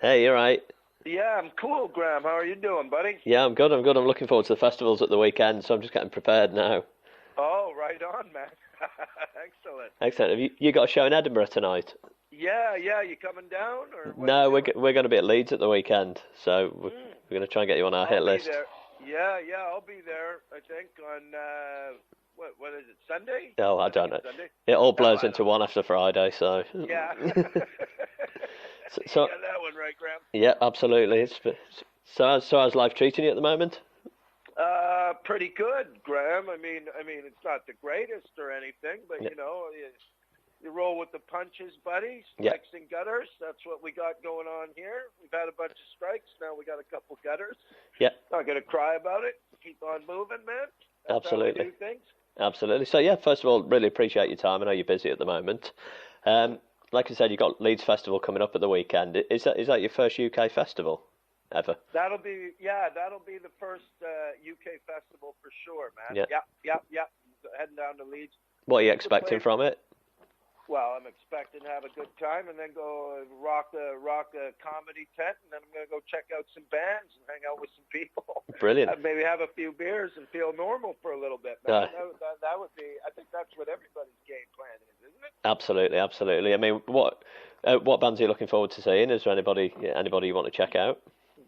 Hey, you're right. Yeah, I'm cool, Graham. How are you doing, buddy? Yeah, I'm good. I'm good. I'm looking forward to the festivals at the weekend, so I'm just getting prepared now. Oh, right on, man. Excellent. Excellent. Have you got a show in Edinburgh tonight? Yeah, yeah. You coming down, or what are you No, doing? we're going to be at Leeds at the weekend, so Mm, we're going to try and get you on our I'll hit be list. there. Yeah, yeah. I'll be there. I think on what is it? Sunday? Oh, I I think don't it's know. Sunday. It all Oh, blurs I into don't know. one after Friday, so. Yeah. so, You so got that one right, Graham. yeah, absolutely. So how's life treating you at the moment? Pretty good, Graham. I mean, it's not the greatest or anything, but Yeah, you roll with the punches, buddy. yeah, Strikes and gutters. That's what we got going on here. We've had a bunch of strikes. Now we got a couple gutters. yeah, Not gonna cry about it. Keep on moving, man. That's how we absolutely, do things. absolutely. So yeah, first of all, really appreciate your time. I know you're busy at the moment. Um, like I said, you got Leeds Festival coming up at the weekend. Is that your first UK festival ever? That'll be the first UK festival for sure, man. Yeah. Yep, yep, yep. Heading down to Leeds. What are you It's a expecting place. from it? Well, I'm expecting to have a good time and then go rock a comedy tent, and then I'm gonna go check out some bands and hang out with some people. Brilliant. Maybe have a few beers and feel normal for a little bit, Uh, man. That would be. I think that's what everybody's game plan is, isn't it? Absolutely, absolutely. I mean, what bands are you looking forward to seeing? Is there anybody you want to check out?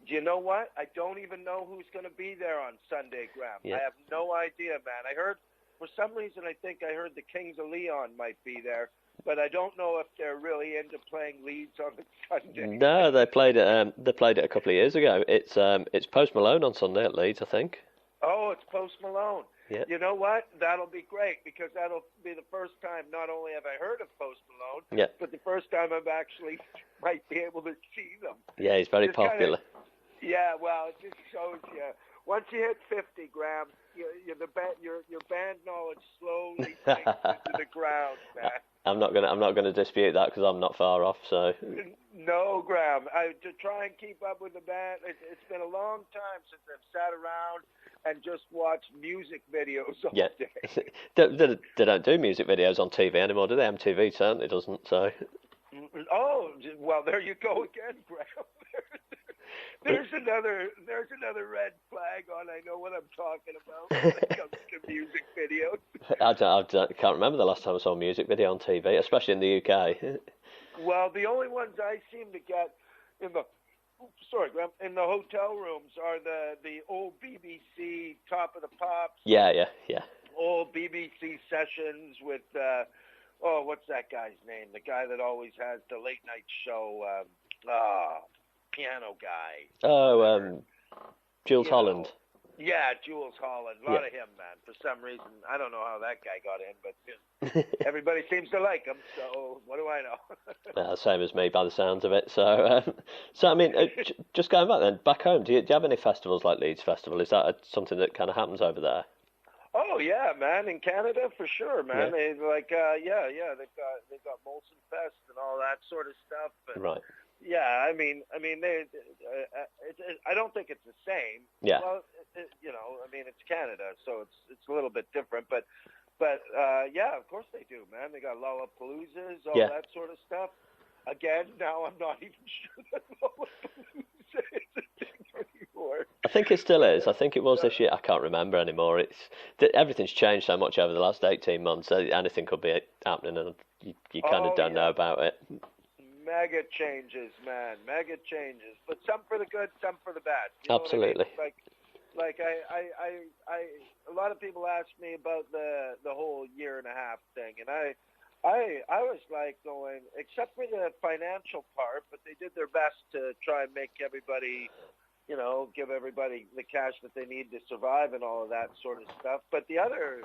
Do you know what? I don't even know who's going to be there on Sunday, Graham. Yeah. I have no idea, man. I heard, for some reason, I think I heard the Kings of Leon might be there, but I don't know if they're really into playing leads on the Sunday. No, they played it. They played it a couple of years ago. It's Post Malone on Sunday at Leeds, I think. Oh, it's Post Malone. Yeah, You know what? That'll be great because that'll be the first time not only have I heard of Post Malone, yeah, but the first time I've actually might be able to see them. yeah. He's very Just kind of, popular. yeah. Well, it just shows you once you hit 50, Graham, your band knowledge slowly sinks into the ground, man. I'm not gonna dispute that because I'm not far off. So No, Graham. To try and keep up with the band, it's been a long time since I've sat around and just watched music videos yeah, all day. they don't do music videos on TV anymore, do they? MTV certainly doesn't. So Oh, well, there you go again, Graham. There's another red flag on. I know what I'm talking about when it comes to music videos. I can't remember the last time I saw a music video on TV, especially in the UK. Well, the only ones I seem to get in the sorry, Graham, in the hotel rooms are the old BBC Top of the Pops, Yeah, yeah, yeah. old BBC sessions with what's that guy's name? The guy that always has the late night show. Piano guy, Oh, whatever. Jules You Holland. know, yeah, Jules Holland. A Yeah. lot of him, man. For some reason, I don't know how that guy got in, but everybody seems to like him. So what do I know? Same as me by the sounds of it. So I mean, just going back then, back home, do you have any festivals like Leeds Festival? Is that something that kind of happens over there? Oh yeah, man. In Canada, for sure, Yeah. man. They like, yeah. They've got Molson Fest and all that sort of stuff. And Right. yeah, I don't think it's the same. Yeah. Well, I mean, it's Canada, so it's a little bit different. But yeah, of course they do, man. They got Lollapaloozas, all Yeah. that sort of stuff. Again, now I'm not even sure that Lollapalooza is a thing anymore. I think it still is. I think it was this year. I can't remember anymore. Everything's changed so much over the last 18 months. Anything could be happening, and you kind of Oh don't know yeah, about it. mega changes, man, mega changes. But some for the good, some for the bad. You know what I mean? Absolutely. Like a lot of people ask me about the whole year and a half thing, and I was like going, except for the financial part, but they did their best to try and make everybody, give everybody the cash that they need to survive and all of that sort of stuff. But the other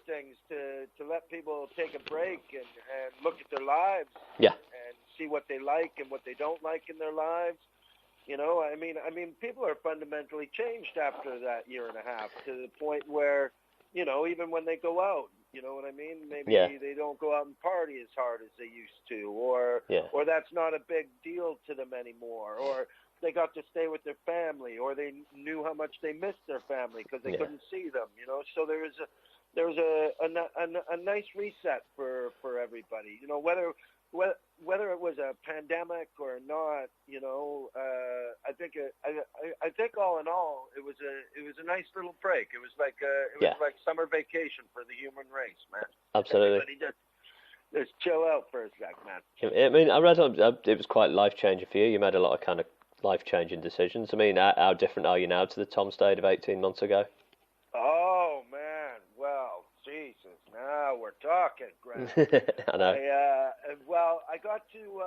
things to let people take a break and look at their lives Yeah. and see what they like and what they don't like in their lives. I mean, people are fundamentally changed after that year and a half to the point where, even when they go out, you know what I mean? Maybe Yeah. they don't go out and party as hard as they used to, or Yeah. or that's not a big deal to them anymore, or they got to stay with their family, or they knew how much they missed their family because they Yeah. couldn't see them, So there was a nice reset for everybody, whether whether it was a pandemic or not, I think all in all, it was a nice little break. It was like like summer vacation for the human race, man. Absolutely. Everybody just chill out for a sec, man. I mean, I read it was quite life-changing for you. You made a lot of kind of life-changing decisions. I mean, how different are you now to the Tom Stade of 18 months ago? Oh, man. Well, Jesus, now we're talking, Graham. I know. I got to,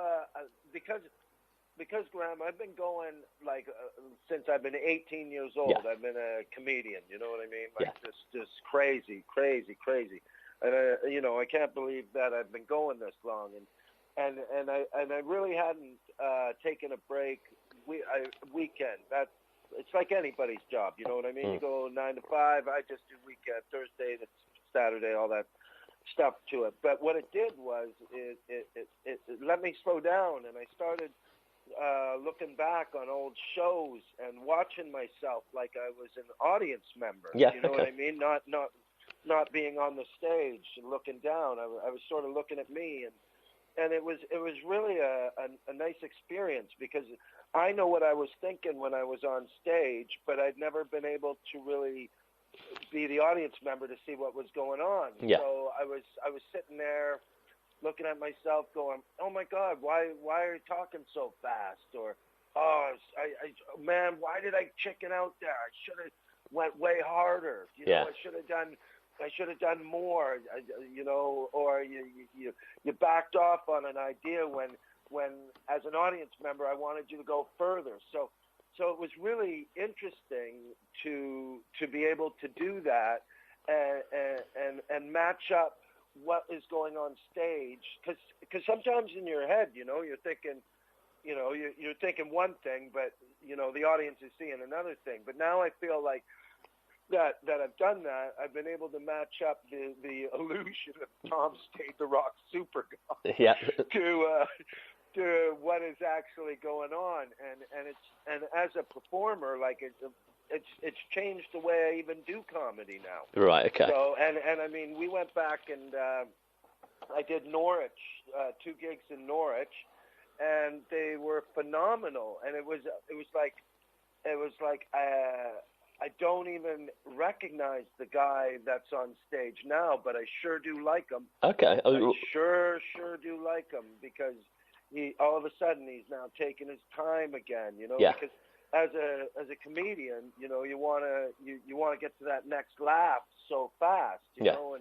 because Graham, I've been going, since I've been 18 years old. Yeah. I've been a comedian, you know what I mean? Just crazy. And, I can't believe that I've been going this long. And I really hadn't taken a break. Weekend. It's like anybody's job, you know what I mean? You go 9 to 5. I just do weekend, Thursday to Saturday, all that stuff to it. But what it did was it let me slow down, and I started looking back on old shows and watching myself like I was an audience member. Yeah, you know what I mean? Not being on the stage and looking down. I was sort of looking at me, and it was really a nice experience, because I know what I was thinking when I was on stage, but I'd never been able to really be the audience member to see what was going on. Yeah. So I was sitting there looking at myself going, oh my God, why are you talking so fast? Or, man, why did I chicken out there? I should have went way harder. I should have done more, or you backed off on an idea when as an audience member, I wanted you to go further. So it was really interesting to be able to do that and match up what is going on stage. Because sometimes in your head, you're thinking, you're thinking one thing, but, the audience is seeing another thing. But now I feel like that I've done that, I've been able to match up the illusion of Tom Stade, the rock super guy, Yeah. to what is actually going on, and as a performer, it's changed the way I even do comedy now. Right. Okay. So and I mean, we went back and I did Norwich, 2 gigs in Norwich, and they were phenomenal. And it was like I don't even recognize the guy that's on stage now, but I sure do like him. Okay. I sure do like him, because he all of a sudden he's now taking his time again, Yeah. because as a comedian, you want to get to that next laugh so fast, you know,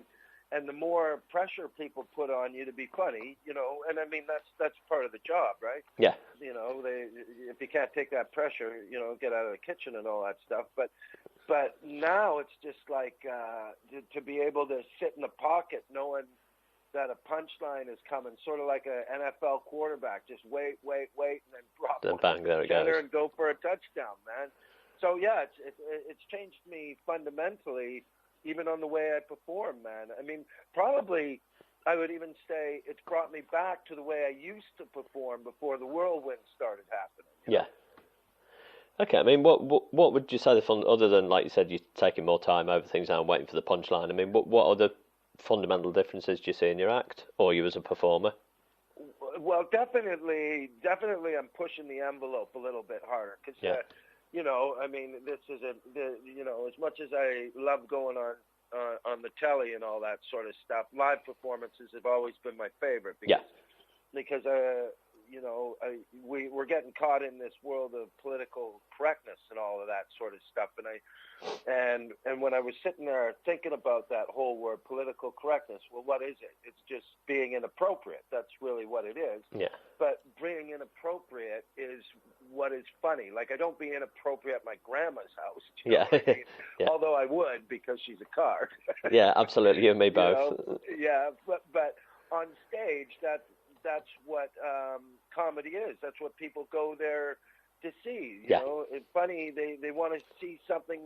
and the more pressure people put on you to be funny, and I mean that's part of the job, right? Yeah. If you can't take that pressure, get out of the kitchen and all that stuff. But now it's just like to be able to sit in the pocket knowing that a punchline is coming, sort of like an NFL quarterback, just wait, and then drop Then bang, there it goes. and go for a touchdown, man. So yeah, it's changed me fundamentally, even on the way I perform, man. I mean, probably I would even say it's brought me back to the way I used to perform before the whirlwind started happening. Yeah. Okay, I mean, what would you say the fun, other than, like you said, you're taking more time over things now and waiting for the punchline? I mean, what other fundamental differences do you see in your act, or you as a performer? Well, definitely I'm pushing the envelope a little bit harder, because, I mean, this is as much as I love going on the telly and all that sort of stuff, live performances have always been my favorite, because we're getting caught in this world of political correctness and all of that sort of stuff, and when I was sitting there thinking about that whole word, political correctness, well, what is it? It's just being inappropriate. That's really what it is. Yeah. But being inappropriate is what is funny. Like, I don't be inappropriate at my grandma's house. You know what I mean? Yeah. Although I would, because she's a card. Yeah, absolutely. You and me both. Yeah, but on stage, that's what comedy is. That's what people go there to see. You know, it's funny. They want to see something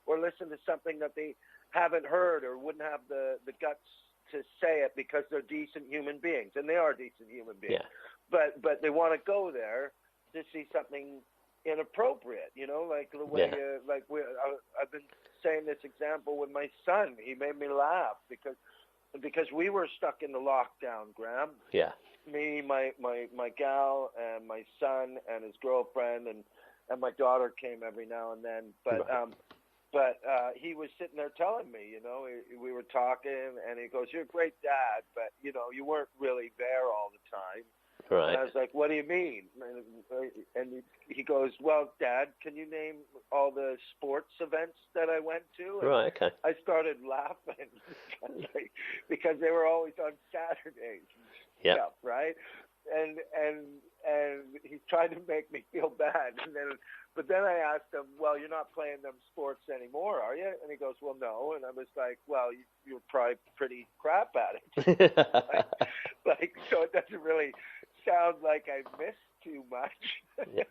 or listen to something that they haven't heard, or wouldn't have the guts to say it, because they're decent human beings, and they are decent human beings. Yeah. But they want to go there to see something inappropriate. Like the way I've been saying this example with my son. He made me laugh because we were stuck in the lockdown, Graham. Yeah. me, my gal, and my son and his girlfriend, and my daughter came every now and then. But he was sitting there telling me, we were talking, and he goes, "You're a great dad, but you weren't really there all the time." Right. And I was like, "What do you mean?" And he goes, "Well, Dad, can you name all the sports events that I went to?" And Right. Okay. I started laughing because they were always on Saturdays and stuff, right? And he's trying to make me feel bad. But then I asked him, "Well, you're not playing them sports anymore, are you?" And he goes, "Well, no." And I was like, "Well, you're probably pretty crap at it." So it doesn't really sound like I missed too much. Yeah.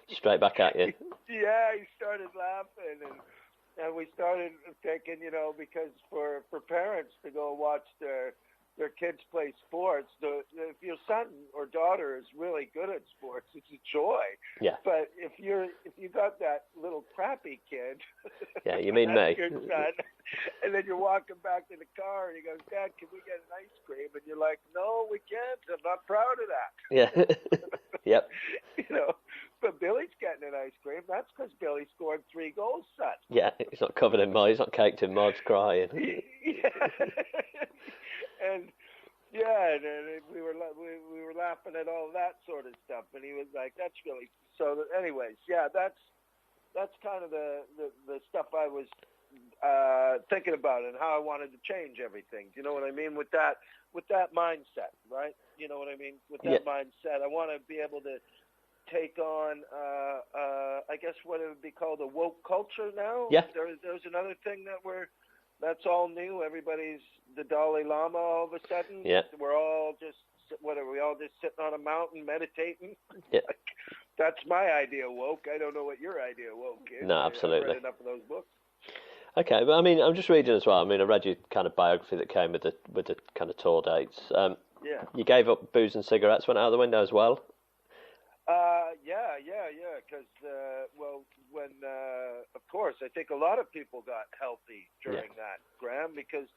Straight back at you. Yeah, he started laughing, and we started thinking, because for parents to go watch their kids play sports, if your son or daughter is really good at sports, it's a joy. Yeah. But if you got that little crappy kid, yeah, you mean me? Your son, and then you're walking back to the car, and he goes, "Dad, can we get an ice cream?" And you're like, "No, we can't. I'm not proud of that." Yeah. Yep. But Billy's getting an ice cream. That's because Billy scored 3 goals, son. Yeah, he's not covered in mud. He's not caked in mud, crying. Yeah. And we were laughing at all that sort of stuff, and he was like, "That's really so." Anyways, yeah, that's kind of the stuff I was thinking about and how I wanted to change everything. Do you know what I mean? With that mindset, right? You know what I mean? With that mindset, I want to be able to take on, I guess what it would be called a woke culture now. Yeah. There's another thing that's all new. Everybody's the Dalai Lama all of a sudden. Yeah. We're all just, what are we all just sitting on a mountain meditating? Yeah. That's my idea of woke. I don't know what your idea of woke is. No, absolutely. I've read enough of those books. Okay, but I mean, I'm just reading as well. I mean, I read your kind of biography that came with the kind of tour dates. Yeah. You gave up booze and cigarettes, went out the window as well. Yeah. Because when of course, I think a lot of people got healthy during that, Graham, because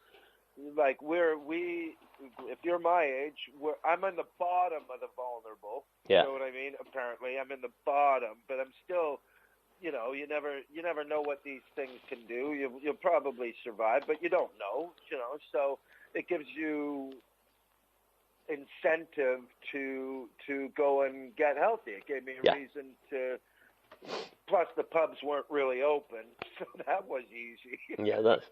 like if you're my age, I'm in the bottom of the vulnerable. Yeah. You know what I mean? Apparently, I'm in the bottom, but I'm still. You never know what these things can do. You'll probably survive, but you don't know. So it gives you incentive to go and get healthy. It gave me a reason to. Plus, the pubs weren't really open, so that was easy. Yeah, that's.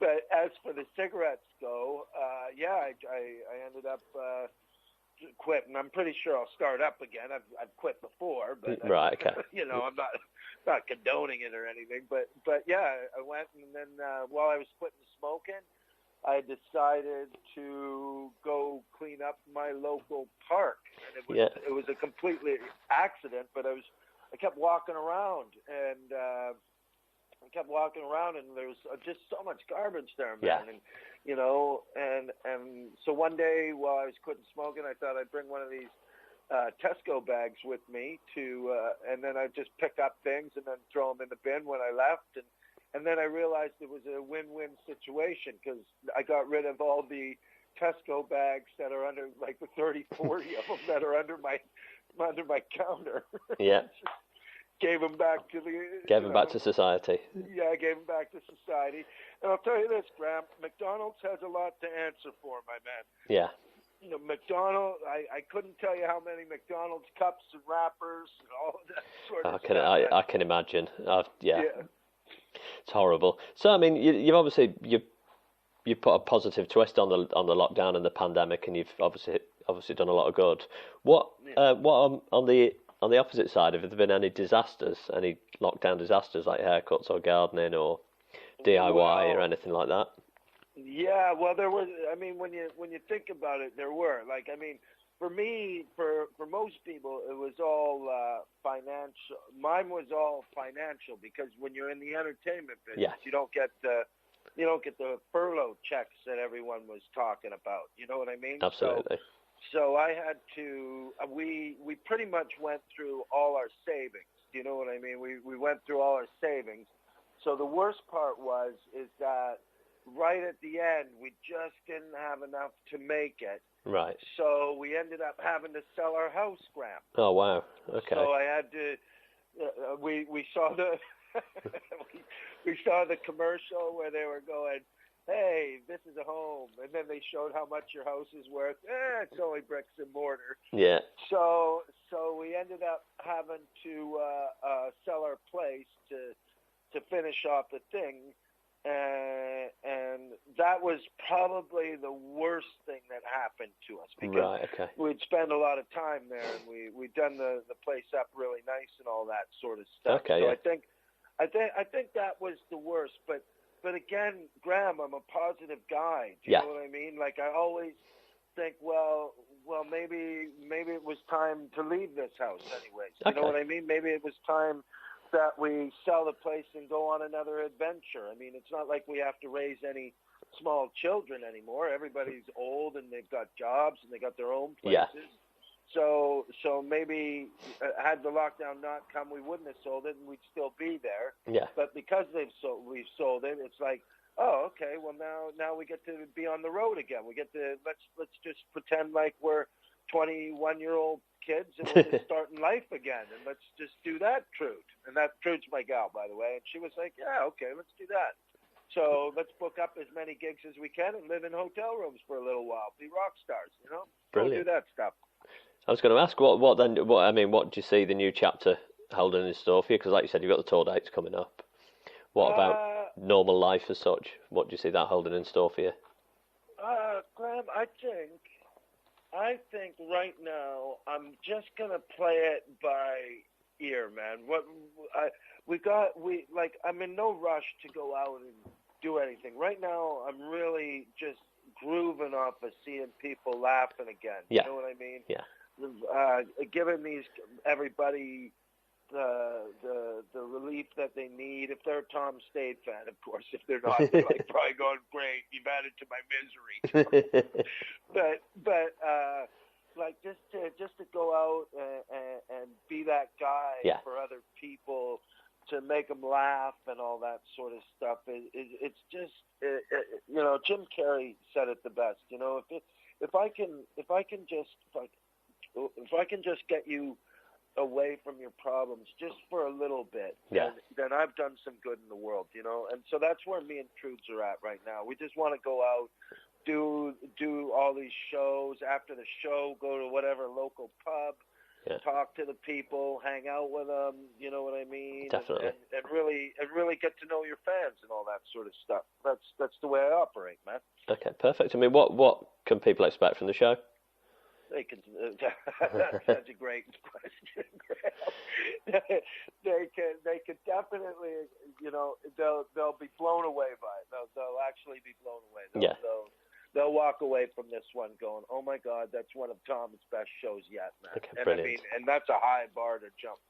But as for the cigarettes go, I ended up quitting. I'm pretty sure I'll start up again. I've quit before, but right, okay. I'm not condoning it or anything. But yeah, I went, and then while I was quitting smoking, I decided to go clean up my local park, and it was a completely accident. But I kept walking around, and there was just so much garbage there, man. Yeah. And so one day while I was quitting smoking, I thought I'd bring one of these Tesco bags with me and then I'd just pick up things and then throw them in the bin when I left. And then I realized it was a win-win situation because I got rid of all the Tesco bags that are under, like the 30, 40 of them that are under my counter. Yeah. Gave them back to back to society. Yeah, I gave them back to society. And I'll tell you this, Graham, McDonald's has a lot to answer for, my man. Yeah. McDonald's, I couldn't tell you how many McDonald's cups and wrappers and all of that sort of stuff. I can imagine. Yeah. It's horrible. So, I mean, you've obviously, you put a positive twist on the lockdown and the pandemic, and you've obviously done a lot of good. What on the opposite side, have there been any disasters, any lockdown disasters like haircuts or gardening or DIY or anything like that? Yeah, well, there was. I mean, when you think about it, there were. Like, I mean, for me, for most people, it was all financial. Mine was all financial because when you're in the entertainment business, you don't get the furlough checks that everyone was talking about. You know what I mean? Absolutely. So I had to. We pretty much went through all our savings. Do you know what I mean? We went through all our savings. So the worst part is that right at the end, we just didn't have enough to make it. Right. So we ended up having to sell our house, Graham. Oh wow. Okay. So I had to. We saw the we saw the commercial where they were going, "Hey, this is a home," and then they showed how much your house is worth. It's only bricks and mortar. Yeah. So we ended up having to sell our place to finish off the thing. And that was probably the worst thing that happened to us because we'd spend a lot of time there, and we'd done the place up really nice and all that sort of stuff. Okay, so yeah. I think that was the worst. But again, Graham, I'm a positive guy. Do you know what I mean? Like I always think, well, maybe it was time to leave this house anyways. You know what I mean? Maybe it was time that we sell the place and go on another adventure. I mean, it's not like we have to raise any small children anymore. Everybody's old and they've got jobs and they got their own places. So maybe had the lockdown not come, we wouldn't have sold it and we'd still be there. Yeah. But because we've sold it, it's like, oh, okay, well now we get to be on the road again. We get to let's just pretend like we're 21-year-old kids and we're just starting life again, and let's just do that, Trude. And that Trude's my gal, by the way, and she was like, yeah, okay, let's do that. So let's book up as many gigs as we can and live in hotel rooms for a little while, be rock stars, you know? Brilliant. Go do that stuff. I was going to ask, what do you see the new chapter holding in store for you? Because like you said, you've got the tour dates coming up. What about normal life as such? What do you see that holding in store for you? Graham, I think right now I'm just gonna play it by ear, man. I'm in no rush to go out and do anything. Right now, I'm really just grooving off of seeing people laughing again. Yeah. You know what I mean? Yeah. Giving everybody the relief that they need. If they're a Tom Stade fan, of course. If they're not, they're like probably going, great, you've added to my misery. but like just to go out and be that guy for other people, to make them laugh and all that sort of stuff. It's just you know, Jim Carrey said it the best. You know, if I can just get you away from your problems just for a little bit, then I've done some good in the world, you know. And so that's where me and Trudes are at right now. We just want to go out, do all these shows. After the show, go to whatever local pub, talk to the people, hang out with them, you know what I mean? Definitely. And really get to know your fans and all that sort of stuff. That's the way I operate, man. Okay, perfect. I mean, what can people expect from the show? They can. That's a great question. They could definitely, you know, they'll be blown away by it. They'll actually be blown away. They'll walk away from this one going, oh my God, that's one of Tom's best shows yet, man. Okay, and brilliant. I mean, and that's a high bar to jump,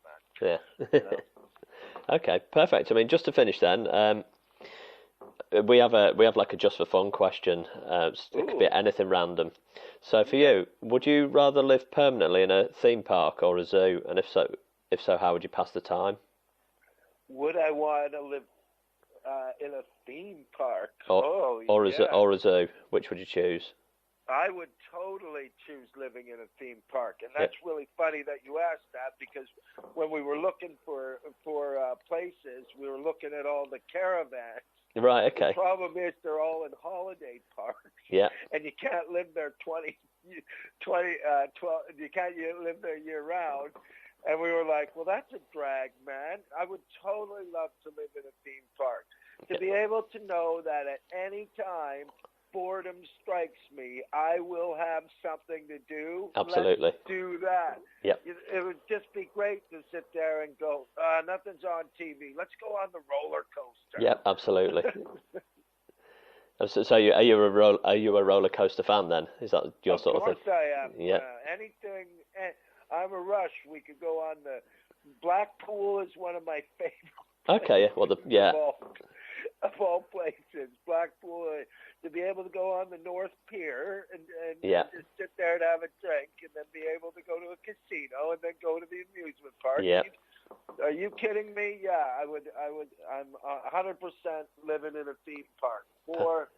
man. Yeah. You know? Okay, perfect. I mean, just to finish then, we have like a just for fun question. It could be anything random. So for you, would you rather live permanently in a theme park or a zoo? And if so, how would you pass the time? Would I want to live in a theme park? Or a zoo? Which would you choose? I would totally choose living in a theme park, and that's really funny that you asked that, because when we were looking for places, we were looking at all the caravans. Right. Okay. The problem is they're all in holiday parks. Yeah. And you can't live there 12. You can't live there year round. And we were like, well, that's a drag, man. I would totally love to live in a theme park. To be able to know that at any time boredom strikes me, I will have something to do. Absolutely. Let's do that. Yep. It would just be great to sit there and go, nothing's on TV. Let's go on the roller coaster. Yep, absolutely. So are you a roller coaster fan then? Is that your sort of thing? Of course I am. Yeah. Anything. I'm a Rush. We could go on the Blackpool is one of my favorite. Okay. Yeah. Well, of all places, Blackpool, to be able to go on the North Pier and just sit there and have a drink, and then be able to go to a casino and then go to the amusement park. Yeah. Are you kidding me? Yeah, I would. I'm 100% living in a theme park for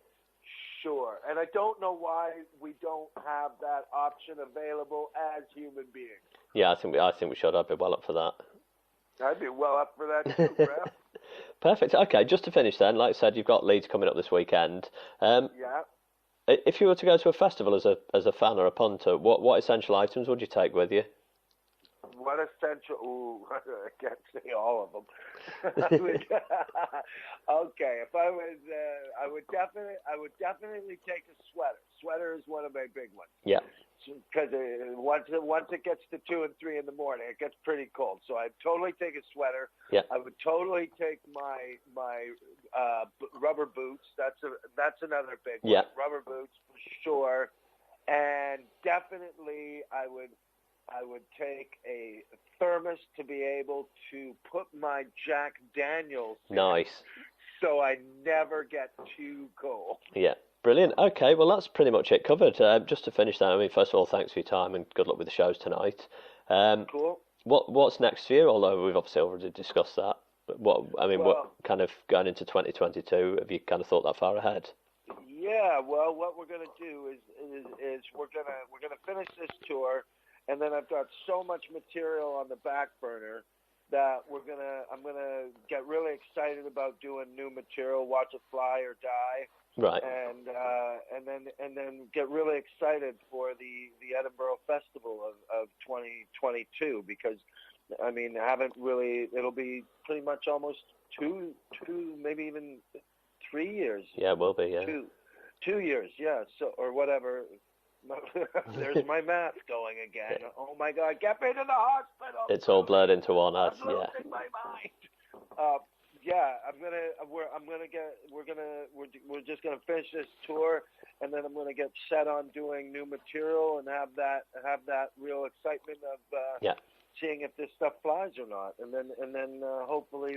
sure. And I don't know why we don't have that option available as human beings. Yeah, I think we should. I'd be well up for that. I'd be well up for that too, Graham. Perfect. Okay, just to finish then, like I said, you've got Leeds coming up this weekend. Yeah. If you were to go to a festival as a fan or a punter, what essential items would you take with you? What essential? Ooh, I can't say all of them. Okay, if I was, I would definitely take a sweater. Sweater is one of my big ones. Yeah. Because once it gets to 2 and 3 in the morning, it gets pretty cold. So I'd totally take a sweater. Yeah. I would totally take my rubber boots. That's another big one. Yeah. Rubber boots for sure, and definitely I would take a thermos to be able to put my Jack Daniels in. Nice. So I never get too cold. Yeah. Brilliant. Okay, well that's pretty much it covered. Just to finish that, I mean, first of all, thanks for your time and good luck with the shows tonight. Cool. What's next for you? Although we've obviously already discussed that. What kind of going into 2022? Have you kind of thought that far ahead? Yeah. Well, what we're gonna do is we're gonna finish this tour, and then I've got so much material on the back burner that I'm gonna get really excited about doing new material, Watch It Fly or Die. Right. And then get really excited for the Edinburgh Festival of 2022, because I mean it'll be pretty much almost two maybe even 3 years. Yeah, it will be. Yeah. 2 years. Yeah. So or whatever. There's my math going again. Yeah. Oh my God! Get me to the hospital. It's all blurred into one. I'm losing my mind. Yeah, we're just gonna finish this tour, and then I'm gonna get set on doing new material and have that real excitement of seeing if this stuff flies or not, and then hopefully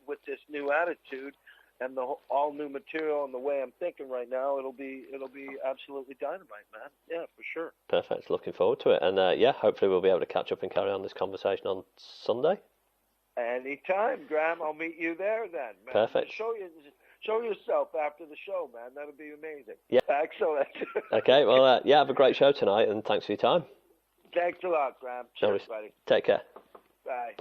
with this new attitude and the all new material and the way I'm thinking right now, it'll be absolutely dynamite, man. Yeah, for sure. Perfect. Looking forward to it, and hopefully we'll be able to catch up and carry on this conversation on Sunday. Anytime, Graham. I'll meet you there then, man. Perfect. Show yourself after the show, man. That'll be amazing. Yeah. Excellent. Okay, well, have a great show tonight, and thanks for your time. Thanks a lot, Graham. Cheers, buddy. Take care. Bye.